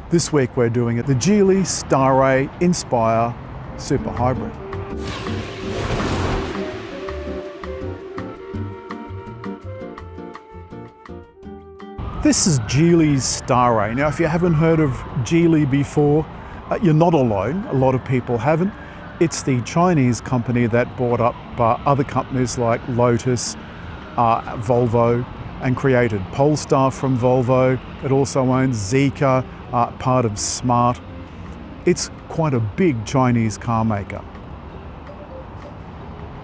This week we're doing it the Geely Starray Inspire Super Hybrid. This is Geely's Starray. Now, if you haven't heard of Geely before, you're not alone. A lot of people haven't. It's the Chinese company that bought up other companies like Lotus, Volvo, and created Polestar from Volvo. It also owns Zeekr, part of Smart. It's quite a big Chinese car maker.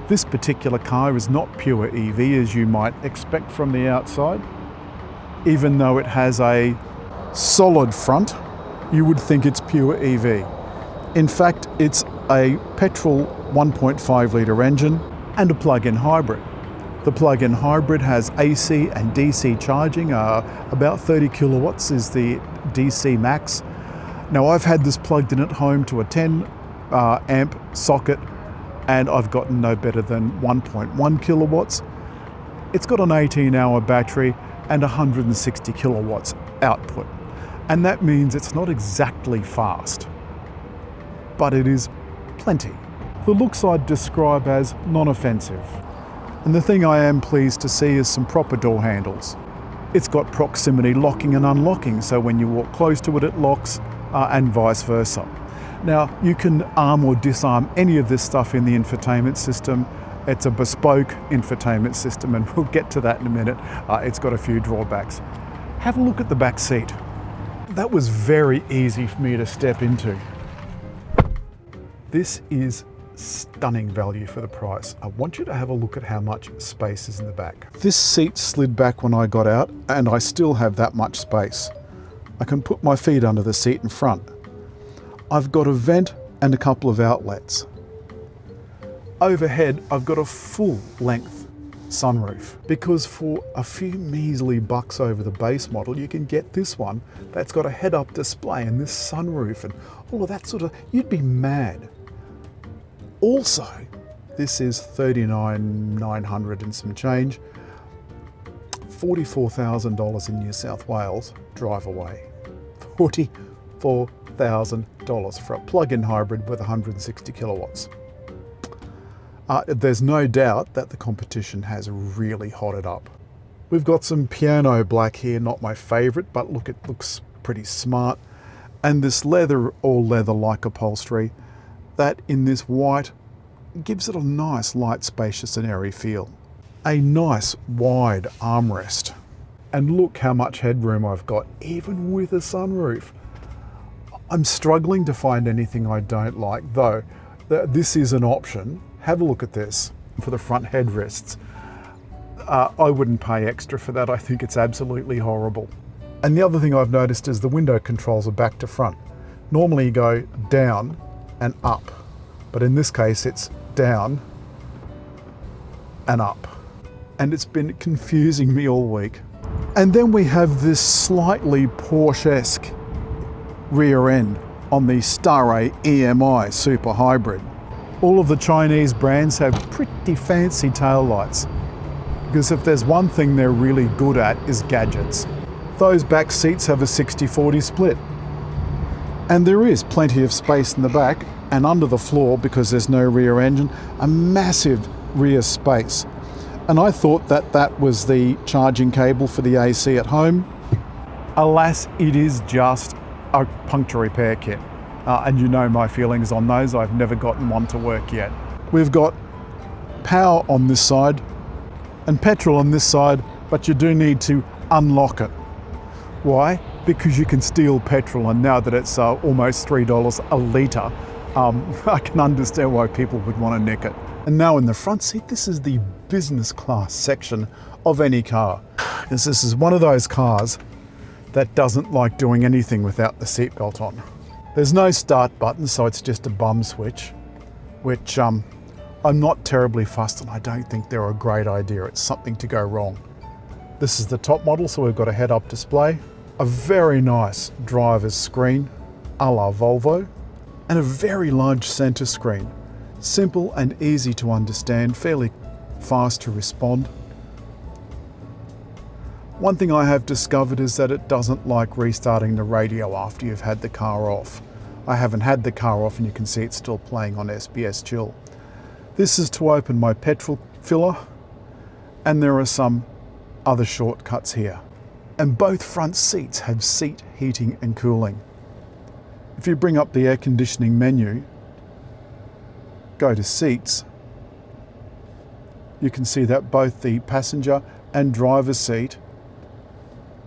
This particular car is not pure EV as you might expect from the outside. Even though it has a solid front, you would think it's pure EV. In fact, it's a petrol 1.5 litre engine and a plug-in hybrid. The plug-in hybrid has AC and DC charging. About 30 kilowatts is the DC max. Now, I've had this plugged in at home to a 10 amp socket, and I've gotten no better than 1.1 kilowatts. It's got an 18-hour battery and 160 kilowatts output. And that means it's not exactly fast, but it is plenty. The looks I'd describe as non-offensive. And the thing I am pleased to see is some proper door handles. It's got proximity locking and unlocking, so when you walk close to it, it locks, and vice versa. Now, you can arm or disarm any of this stuff in the infotainment system. It's a bespoke infotainment system, and we'll get to that in a minute. It's got a few drawbacks. Have a look at the back seat. That was very easy for me to step into. This is stunning value for the price. I want you to have a look at how much space is in the back. This seat slid back when I got out, and I still have that much space. I can put my feet under the seat in front. I've got a vent and a couple of outlets. Overhead, I've got a full length sunroof, because for a few measly bucks over the base model, you can get this one that's got a head-up display and this sunroof and all of that sort of, you'd be mad. Also, this is $39,900 and some change, $44,000 in New South Wales, drive away. $44,000 for a plug-in hybrid with 160 kilowatts. There's no doubt that the competition has really hotted up. We've got some piano black here, not my favorite, but look, it looks pretty smart. And this leather, all leather-like upholstery, that in this white gives it a nice, light, spacious and airy feel. A nice, wide armrest. And look how much headroom I've got, even with a sunroof. I'm struggling to find anything I don't like, though. This is an option. Have a look at this for the front headrests. I wouldn't pay extra for that. I think it's absolutely horrible. And the other thing I've noticed is the window controls are back to front. Normally you go down and up, but in this case it's down and up. And it's been confusing me all week. And then we have this slightly Porsche-esque rear end on the Starray EMI Super Hybrid. All of the Chinese brands have pretty fancy taillights, because if there's one thing they're really good at is gadgets. Those back seats have a 60-40 split. And there is plenty of space in the back and under the floor, because there's no rear engine, a massive rear space. And I thought that that was the charging cable for the AC at home. Alas, it is just a puncture repair kit. And you know my feelings on those. I've never gotten one to work yet. We've got power on this side and petrol on this side, but you do need to unlock it. Why? Because you can steal petrol, and now that it's almost $3 a litre, I can understand why people would want to nick it. And now in the front seat, this is the business class section of any car. This is one of those cars that doesn't like doing anything without the seatbelt on. There's no start button, so it's just a bum switch, which I'm not terribly fussed, and I don't think they're a great idea. It's something to go wrong. This is the top model, so we've got a head-up display, a very nice driver's screen, a la Volvo, and a very large center screen. Simple and easy to understand, fairly fast to respond. One thing I have discovered is that it doesn't like restarting the radio after you've had the car off. I haven't had the car off and you can see it's still playing on SBS Chill. This is to open my petrol filler, and there are some other shortcuts here. And both front seats have seat heating and cooling. If you bring up the air conditioning menu, go to seats, you can see that both the passenger and driver's seat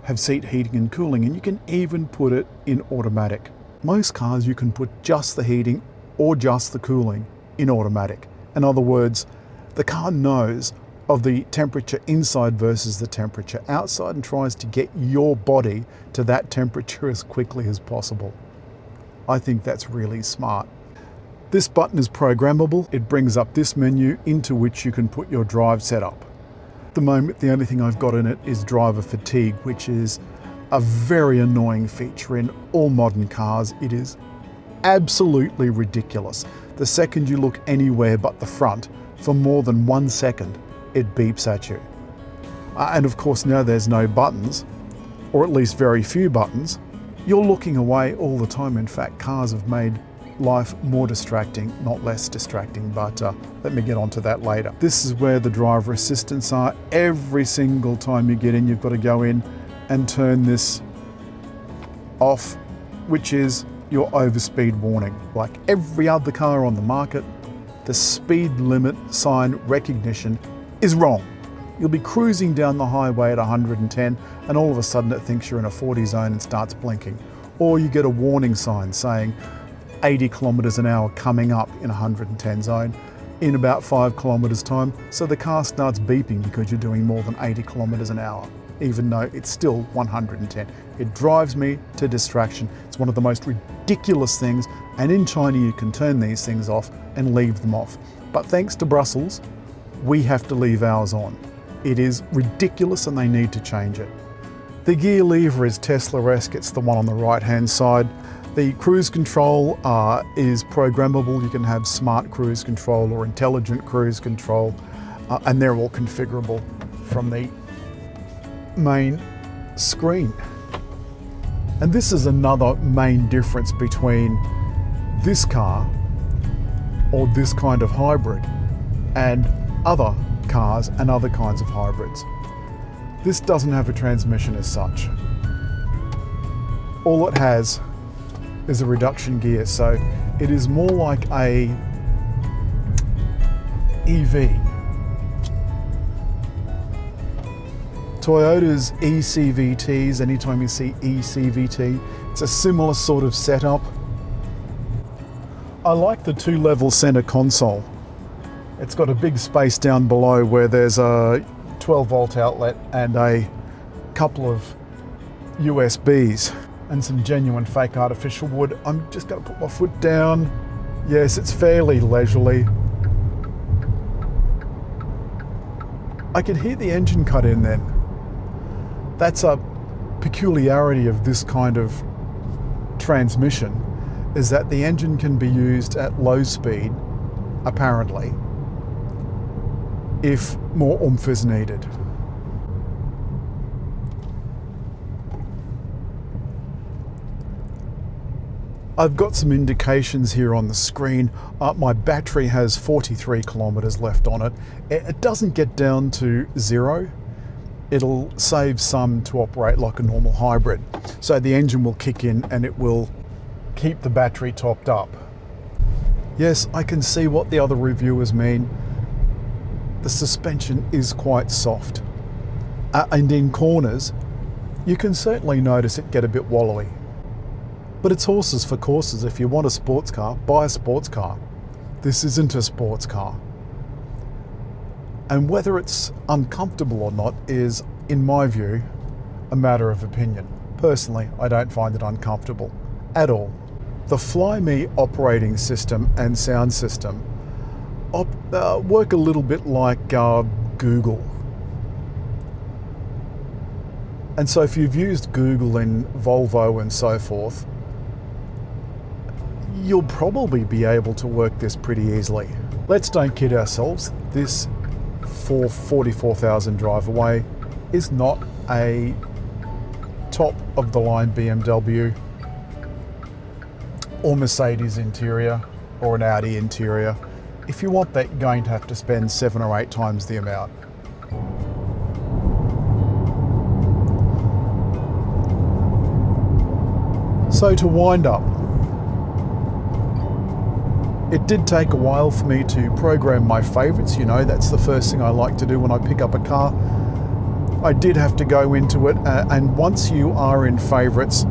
have seat heating and cooling, and you can even put it in automatic. Most cars you can put just the heating or just the cooling in automatic. In other words, the car knows of the temperature inside versus the temperature outside and tries to get your body to that temperature as quickly as possible. I think that's really smart. This button is programmable. It brings up this menu into which you can put your drive setup. At the moment, the only thing I've got in it is driver fatigue, which is a very annoying feature in all modern cars. It is absolutely ridiculous. The second you look anywhere but the front for more than 1 second, it beeps at you. And of course, now there's no buttons, or at least very few buttons. You're looking away all the time. In fact, cars have made life more distracting, not less distracting, but let me get onto that later. This is where the driver assistants are. Every single time you get in, you've got to go in and turn this off, which is your overspeed warning. Like every other car on the market, the speed limit sign recognition is wrong. You'll be cruising down the highway at 110 and all of a sudden it thinks you're in a 40 zone and starts blinking. Or you get a warning sign saying 80 kilometers an hour coming up in 110 zone in about 5 kilometers time. So the car starts beeping because you're doing more than 80 kilometers an hour, even though it's still 110. It drives me to distraction. It's one of the most ridiculous things. And in China, you can turn these things off and leave them off. But thanks to Brussels, we have to leave ours on. It is ridiculous and they need to change it. The gear lever is Tesla-esque. It's the one on the right-hand side. The cruise control is programmable. You can have smart cruise control or intelligent cruise control, and they're all configurable from the main screen. And this is another main difference between this car or this kind of hybrid and other cars and other kinds of hybrids. This doesn't have a transmission as such. All it has is a reduction gear, so it is more like a EV. Toyota's ECVTs, anytime you see ECVT, it's a similar sort of setup. I like the 2-level center console. It's got a big space down below where there's a 12-volt outlet and a couple of USBs and some genuine fake artificial wood. I'm just going to put my foot down. Yes, it's fairly leisurely. I could hear the engine cut in then. That's a peculiarity of this kind of transmission, is that the engine can be used at low speed, apparently, if more oomph is needed. I've got some indications here on the screen. My battery has 43 kilometers left on it. It doesn't get down to 0. It'll save some to operate like a normal hybrid. So the engine will kick in and it will keep the battery topped up. Yes, I can see what the other reviewers mean. The suspension is quite soft. And in corners, you can certainly notice it get a bit wallowy. But it's horses for courses. If you want a sports car, buy a sports car. This isn't a sports car. And whether it's uncomfortable or not is, in my view, a matter of opinion. Personally, I don't find it uncomfortable at all. The Flyme operating system and sound system work a little bit like Google. And so if you've used Google in Volvo and so forth, you'll probably be able to work this pretty easily. Let's don't kid ourselves. This for 44,000 drive away is not a top of the line BMW or Mercedes interior or an Audi interior, if you want that, you're going to have to spend 7 or 8 times the amount. So to wind up, it did take a while for me to program my favorites. You know, that's the first thing I like to do when I pick up a car. I did have to go into it, and once you are in favorites,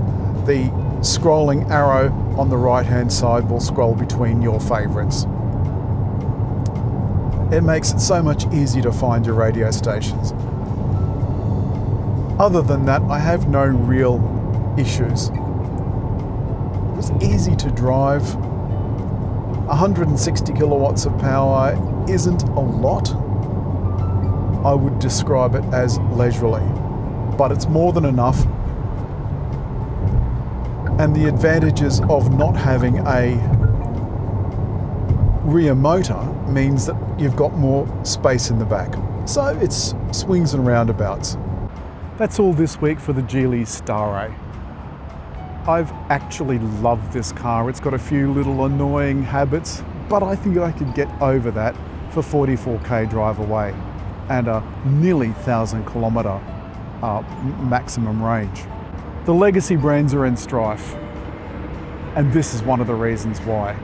the scrolling arrow on the right hand side will scroll between your favorites. It makes it so much easier to find your radio stations. Other than that, I have no real issues. It was easy to drive. 160 kilowatts of power isn't a lot. I would describe it as leisurely, but it's more than enough. And the advantages of not having a rear motor means that you've got more space in the back. So it's swings and roundabouts. That's all this week for the Geely Starray. I've actually loved this car. It's got a few little annoying habits, but I think I could get over that for 44k drive away and a nearly 1,000 kilometre maximum range. The legacy brands are in strife, and this is one of the reasons why.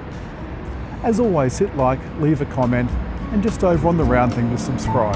As always, hit like, leave a comment, and just over on the round thing to subscribe.